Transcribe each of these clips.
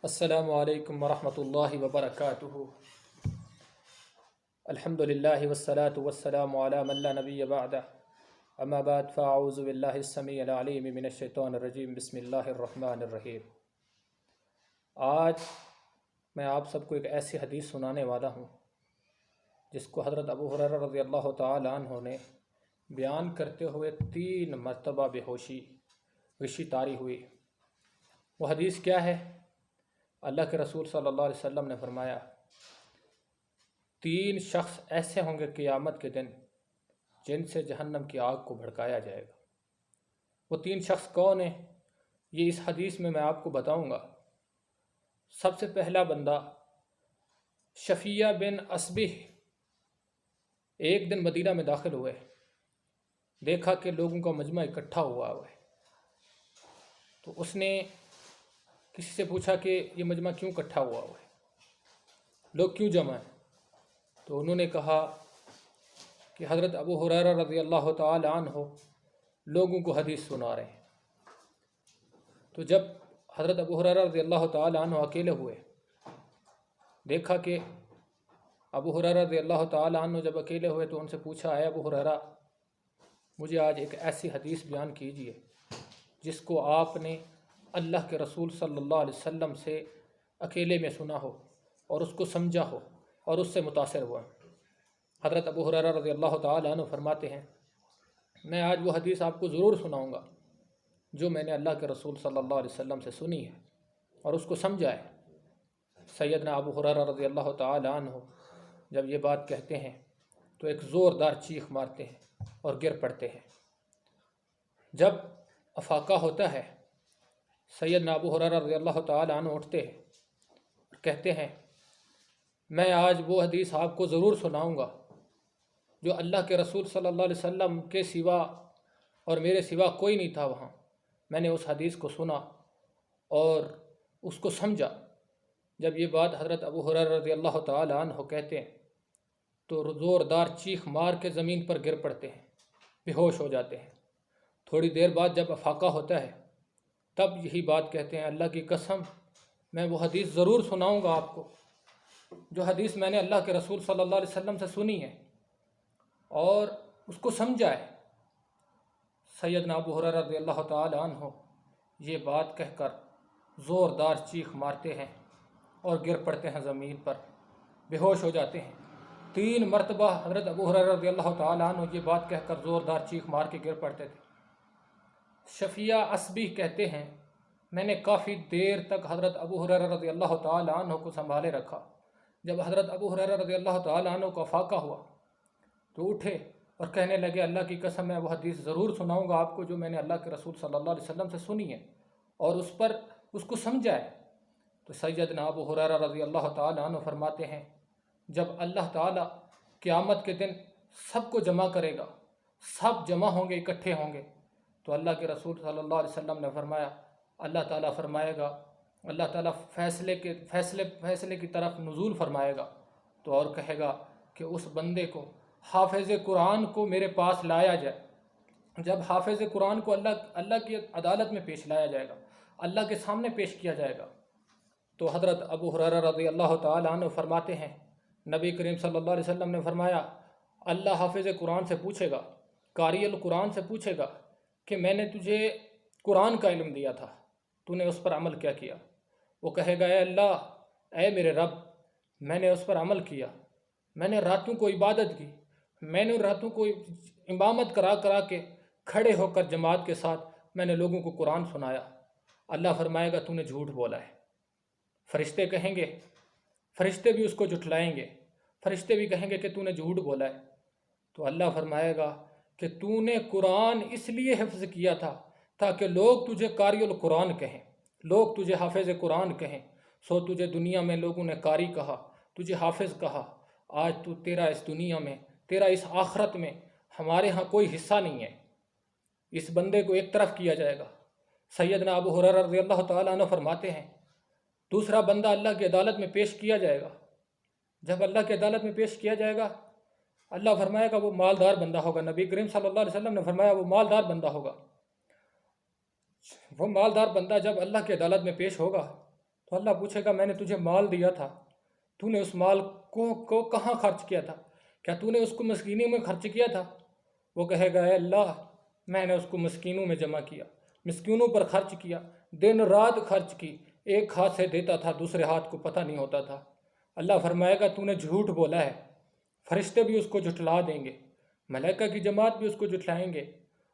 السلام علیکم ورحمۃ اللہ وبرکاتہ۔ الحمد للہ والصلاة والسلام علی من لا نبی بعدہ، اما بعد فاعوذ باللہ السمیع العلیم من الشیطان الرجیم، بسم اللہ الرحمن الرحیم۔ آج میں آپ سب کو ایک ایسی حدیث سنانے والا ہوں جس کو حضرت ابو ہریرہ رضی اللہ تعالی عنہ نے بیان کرتے ہوئے 3 مرتبہ بے ہوشی غشی طاری ہوئی۔ وہ حدیث کیا ہے؟ اللہ کے رسول صلی اللہ علیہ وسلم نے فرمایا 3 شخص ایسے ہوں گے قیامت کے دن جن سے جہنم کی آگ کو بھڑکایا جائے گا۔ وہ 3 شخص کون ہیں؟ یہ اس حدیث میں آپ کو بتاؤں گا۔ سب سے پہلا بندہ شفیع بن اسبح ایک دن مدینہ میں داخل ہوئے، دیکھا کہ لوگوں کا مجمع اکٹھا ہوا ہے، تو اس نے کسی سے پوچھا کہ یہ مجمع کیوں اکٹھا ہوا ہے، لوگ کیوں جمع ہیں؟ تو انہوں نے کہا کہ حضرت ابو ہریرہ رضی اللہ تعالی عنہ لوگوں کو حدیث سنا رہے ہیں۔ تو جب حضرت ابو ہریرہ رضی اللہ تعالی عنہ اکیلے ہوئے، دیکھا کہ ابو ہریرہ رضی اللہ تعالی عنہ جب اکیلے ہوئے تو ان سے پوچھا، اے ابو ہریرہ مجھے آج ایک ایسی حدیث بیان کیجئے جس کو آپ نے اللہ کے رسول صلی اللہ علیہ وسلم سے اکیلے میں سنا ہو اور اس کو سمجھا ہو اور اس سے متاثر ہوا۔ حضرت ابو ہریرہ رضی اللہ تعالی عنہ فرماتے ہیں میں آج وہ حدیث آپ کو ضرور سناؤں گا جو میں نے اللہ کے رسول صلی اللہ علیہ وسلم سے سنی ہے اور اس کو سمجھا ہے۔ سیدنا ابو ہریرہ رضی اللہ تعالی عنہ جب یہ بات کہتے ہیں تو ایک زوردار چیخ مارتے ہیں اور گر پڑتے ہیں۔ جب افاقہ ہوتا ہے سیدنا ابو ہریرہ رضی اللہ تعالی عنہ اٹھتے ہیں اور کہتے ہیں میں آج وہ حدیث آپ کو ضرور سناؤں گا جو اللہ کے رسول صلی اللہ علیہ وسلم کے سوا اور میرے سوا کوئی نہیں تھا وہاں، میں نے اس حدیث کو سنا اور اس کو سمجھا۔ جب یہ بات حضرت ابو ہریرہ رضی اللہ تعالی عنہ کہتے ہیں تو زوردار چیخ مار کے زمین پر گر پڑتے ہیں، بے ہوش ہو جاتے ہیں۔ تھوڑی دیر بعد جب افاقہ ہوتا ہے تب یہی بات کہتے ہیں اللہ کی قسم میں وہ حدیث ضرور سناؤں گا آپ کو جو حدیث میں نے اللہ کے رسول صلی اللہ علیہ وسلم سے سنی ہے اور اس کو سمجھا ہے۔ سیدنا ابو ہریرہ رضی اللہ تعالی عنہ یہ بات کہہ کر زوردار چیخ مارتے ہیں اور گر پڑتے ہیں زمین پر، بے ہوش ہو جاتے ہیں۔ 3 مرتبہ حضرت ابو ہریرہ رضی اللہ تعالی عنہ یہ بات کہہ کر زوردار چیخ مار کے گر پڑتے تھے۔ شفیع اسبح کہتے ہیں میں نے کافی دیر تک حضرت ابو ہریرہ رضی اللہ تعالی عنہ کو سنبھالے رکھا۔ جب حضرت ابو ہریرہ رضی اللہ تعالی عنہ کو افاقہ ہوا تو اٹھے اور کہنے لگے اللہ کی قسم میں وہ حدیث ضرور سناؤں گا آپ کو جو میں نے اللہ کے رسول صلی اللہ علیہ وسلم سے سنی ہے اور اس کو سمجھا ہے۔ تو سیدنا ابو ہریرہ رضی اللہ تعالی عنہ فرماتے ہیں جب اللہ تعالی قیامت کے دن سب کو جمع کرے گا، سب جمع ہوں گے، اکٹھے ہوں گے، تو اللہ کے رسول صلی اللہ علیہ وسلم نے فرمایا اللہ تعالیٰ فرمائے گا، اللہ تعالیٰ فیصلے کی طرف نزول فرمائے گا تو اور کہے گا کہ اس بندے کو حافظ قرآن کو میرے پاس لایا جائے۔ جب حافظ قرآن کو اللہ کی عدالت میں پیش لایا جائے گا، اللہ کے سامنے پیش کیا جائے گا، تو حضرت ابو ہریرہ رضی اللہ تعالی عنہ فرماتے ہیں نبی کریم صلی اللہ علیہ وسلم نے فرمایا اللہ حافظ قرآن سے پوچھے گا، قاری القرآن سے پوچھے گا کہ میں نے تجھے قرآن کا علم دیا تھا، تو نے اس پر عمل کیا کیا؟ وہ کہے گا اے اللہ، اے میرے رب، میں نے اس پر عمل کیا، میں نے راتوں کو عبادت کی، میں نے راتوں کو امامت کرا کے کھڑے ہو کر جماعت کے ساتھ میں نے لوگوں کو قرآن سنایا۔ اللہ فرمائے گا تو نے جھوٹ بولا ہے۔ فرشتے کہیں گے، فرشتے بھی اس کو جھٹلائیں گے، فرشتے بھی کہیں گے کہ تو نے جھوٹ بولا ہے۔ تو اللہ فرمائے گا کہ تو نے قرآن اس لیے حفظ کیا تھا تاکہ لوگ تجھے قاری القرآن کہیں، لوگ تجھے حافظ قرآن کہیں، سو تجھے دنیا میں لوگوں نے قاری کہا، تجھے حافظ کہا، آج تو تیرا اس دنیا میں، تیرا اس آخرت میں ہمارے ہاں کوئی حصہ نہیں ہے۔ اس بندے کو ایک طرف کیا جائے گا۔ سیدنا ابو ہریرہ رضی اللہ تعالیٰ عنہ فرماتے ہیں دوسرا بندہ اللہ کی عدالت میں پیش کیا جائے گا۔ جب اللہ کی عدالت میں پیش کیا جائے گا اللہ فرمائے گا وہ مالدار بندہ ہوگا۔ نبی کریم صلی اللہ علیہ وسلم نے فرمایا وہ مالدار بندہ ہوگا۔ وہ مالدار بندہ جب اللہ کی عدالت میں پیش ہوگا تو اللہ پوچھے گا میں نے تجھے مال دیا تھا، تو نے اس مال کو کہاں خرچ کیا تھا؟ کیا تو نے اس کو مسکینوں میں خرچ کیا تھا؟ وہ کہے گا اے اللہ، میں نے اس کو مسکینوں میں جمع کیا، مسکینوں پر خرچ کیا، دن رات خرچ کی، ایک ہاتھ سے دیتا تھا دوسرے ہاتھ کو پتہ نہیں ہوتا تھا۔ اللہ فرمائے گا تو نے جھوٹ بولا ہے، فرشتے بھی اس کو جھٹلا دیں گے، ملائکہ کی جماعت بھی اس کو جھٹلائیں گے،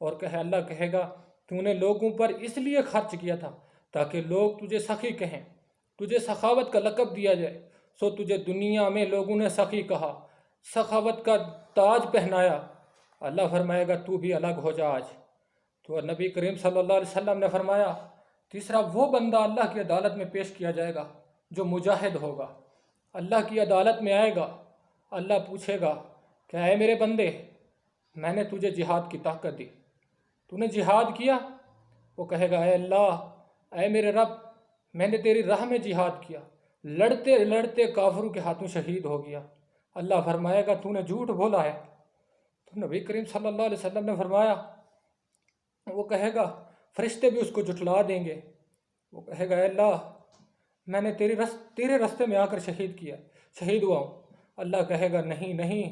اور اللہ کہے گا تو نے لوگوں پر اس لیے خرچ کیا تھا تاکہ لوگ تجھے سخی کہیں، تجھے سخاوت کا لقب دیا جائے، سو تجھے دنیا میں لوگوں نے سخی کہا، سخاوت کا تاج پہنایا۔ اللہ فرمائے گا تو بھی الگ ہو جا آج۔ تو نبی کریم صلی اللہ علیہ وسلم نے فرمایا تیسرا وہ بندہ اللہ کی عدالت میں پیش کیا جائے گا جو مجاہد ہوگا، اللہ کی عدالت میں آئے گا، اللہ پوچھے گا کہ اے میرے بندے، میں نے تجھے جہاد کی طاقت دی، تو نے جہاد کیا؟ وہ کہے گا اے اللہ، اے میرے رب، میں نے تیری راہ میں جہاد کیا، لڑتے لڑتے کافروں کے ہاتھوں شہید ہو گیا۔ اللہ فرمائے گا تو نے جھوٹ بولا ہے۔ تو نبی کریم صلی اللہ علیہ وسلم نے فرمایا، وہ کہے گا فرشتے بھی اس کو جھٹلا دیں گے، وہ کہے گا اے اللہ، میں نے تیرے رستے میں آ کر شہید ہوا ہوں۔ اللہ کہے گا نہیں نہیں،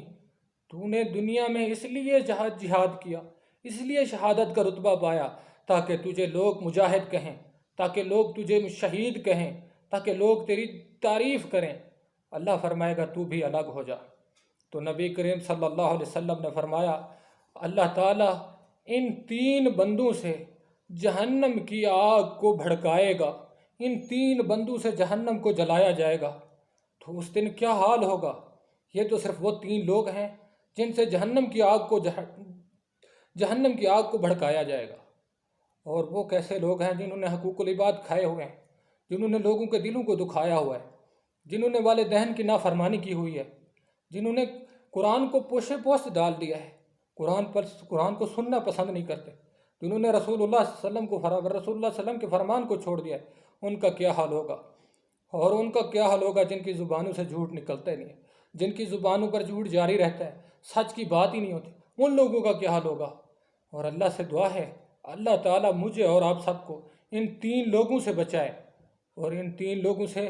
تو نے دنیا میں اس لیے جہاد کیا، اس لیے شہادت کا رتبہ پایا تاکہ تجھے لوگ مجاہد کہیں، تاکہ لوگ تجھے شہید کہیں، تاکہ لوگ تیری تعریف کریں۔ اللہ فرمائے گا تو بھی الگ ہو جا۔ تو نبی کریم صلی اللہ علیہ وسلم نے فرمایا اللہ تعالیٰ ان 3 بندوں سے جہنم کی آگ کو بھڑکائے گا، ان 3 بندوں سے جہنم کو جلایا جائے گا۔ تو اس دن کیا حال ہوگا؟ یہ تو صرف وہ 3 لوگ ہیں جن سے جہنم کی آگ کو بھڑکایا جائے گا۔ اور وہ کیسے لوگ ہیں؟ جنہوں نے حقوق العباد کھائے ہوئے ہیں، جنہوں نے لوگوں کے دلوں کو دکھایا ہوا ہے، جنہوں نے والدین کی نافرمانی کی ہوئی ہے، جنہوں نے قرآن کو پوشے پوست ڈال دیا ہے، قرآن کو سننا پسند نہیں کرتے، جنہوں نے رسول اللہ صلی اللہ علیہ وسلم کے فرمان کو چھوڑ دیا ہے، ان کا کیا حال ہوگا؟ اور ان کا کیا حال ہوگا جن کی زبانوں سے جھوٹ نکلتا ہی نہیں ہے، جن کی زبانوں پر جھوٹ جاری رہتا ہے، سچ کی بات ہی نہیں ہوتی، ان لوگوں کا کیا حال ہوگا؟ اور اللہ سے دعا ہے اللہ تعالیٰ مجھے اور آپ سب کو ان 3 لوگوں سے بچائے، اور ان 3 لوگوں سے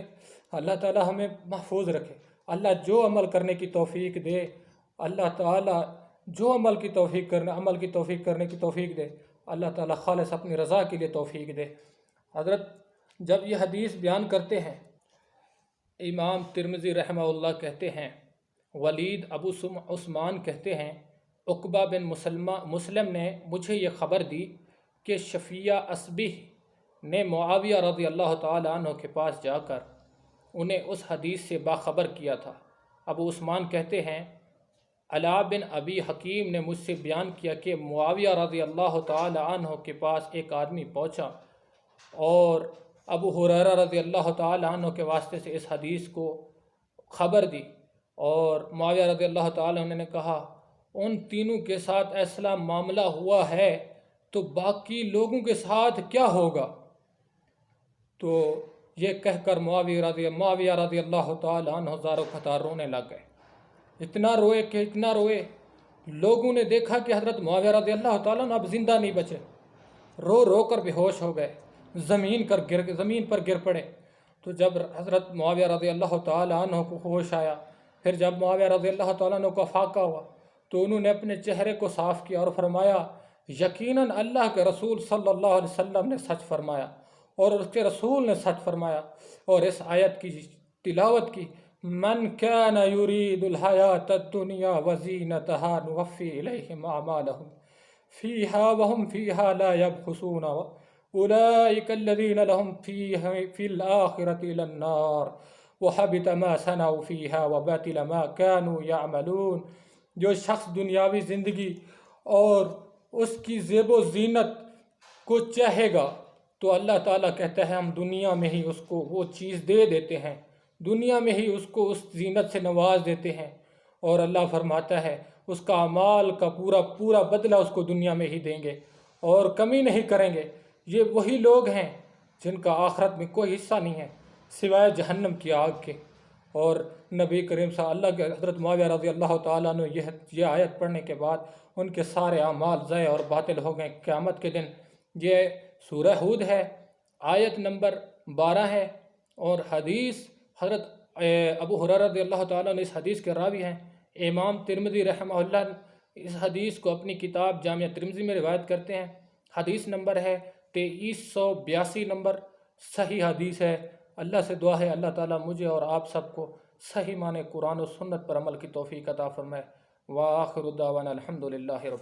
اللہ تعالیٰ ہمیں محفوظ رکھے۔ اللہ جو عمل کرنے کی توفیق دے، اللہ تعالیٰ جو عمل کی توفیق کرنے کی توفیق دے، اللہ تعالیٰ خالص اپنی رضا کے لیے توفیق دے۔ حضرت جب یہ حدیث بیان کرتے ہیں، امام ترمذی رحمہ اللہ کہتے ہیں، ولید ابو عثمان کہتے ہیں عقبہ بن مسلم نے مجھے یہ خبر دی کہ شفیہ اسبی نے معاویہ رضی اللہ تعالی عنہ کے پاس جا کر انہیں اس حدیث سے باخبر کیا تھا۔ ابو عثمان کہتے ہیں علا بن ابی حکیم نے مجھ سے بیان کیا کہ معاویہ رضی اللہ تعالی عنہ کے پاس ایک آدمی پہنچا اور ابو ہریرہ رضی اللہ تعالی عنہ کے واسطے سے اس حدیث کو خبر دی، اور معاویہ رضی اللہ تعالی عنہ نے کہا ان تینوں کے ساتھ ایسا معاملہ ہوا ہے تو باقی لوگوں کے ساتھ کیا ہوگا؟ تو یہ کہہ کر معاویہ رضی اللہ تعالی عنہ زارو خطار رونے لگ گئے، اتنا روئے کہ اتنا روئے، لوگوں نے دیکھا کہ حضرت معاویہ رضی اللہ تعالیٰ عنہ اب زندہ نہیں بچے، رو رو کر بے ہوش ہو گئے، زمین پر گر پڑے۔ تو جب حضرت معاویہ رضی اللہ تعالیٰ عنہ کو ہوش آیا، پھر جب معاویہ رضی اللہ تعالیٰ عنہ کو افاقہ ہوا تو انہوں نے اپنے چہرے کو صاف کیا اور فرمایا یقیناً اللہ کے رسول صلی اللہ علیہ وسلم نے سچ فرمایا اور اس کے رسول نے سچ فرمایا، اور اس آیت کی تلاوت کی من کان یرید الحیات الدنیا وزینتہا نوفی الیہم اعمالہم فیہا وہم فیہا لا یبخسون اولئک الذین لہم فی الآخرۃ الی النار وحبط ما صنعوا فیہا وباطل ما کانوا یعملون۔ جو شخص دنیاوی زندگی اور اس کی زیب و زینت کو چاہے گا تو اللہ تعالیٰ کہتا ہے ہم دنیا میں ہی اس کو وہ چیز دے دیتے ہیں، دنیا میں ہی اس کو اس زینت سے نواز دیتے ہیں، اور اللہ فرماتا ہے اس کا اعمال کا پورا بدلہ اس کو دنیا میں ہی دیں گے اور کمی نہیں کریں گے۔ یہ وہی لوگ ہیں جن کا آخرت میں کوئی حصہ نہیں ہے سوائے جہنم کی آگ کے۔ اور نبی کریم صلی اللہ علیہ وسلم حضرت معاویہ رضی اللہ تعالیٰ عنہ یہ آیت پڑھنے کے بعد ان کے سارے اعمال ضائع اور باطل ہو گئے قیامت کے دن۔ یہ سورہ ہود ہے، آیت نمبر 12 ہے، اور حدیث حضرت ابو ہریرہ رضی اللہ تعالیٰ نے اس حدیث کے راوی ہیں۔ امام ترمذی رحمہ اللہ اس حدیث کو اپنی کتاب جامعہ ترمذی میں روایت کرتے ہیں۔ حدیث نمبر ہے 2382 نمبر، صحیح حدیث ہے۔ اللہ سے دعا ہے اللہ تعالیٰ مجھے اور آپ سب کو صحیح معنی قرآن و سنت پر عمل کی توفیق عطا فرمائے۔ وآخر دعوانا الحمد للہ رب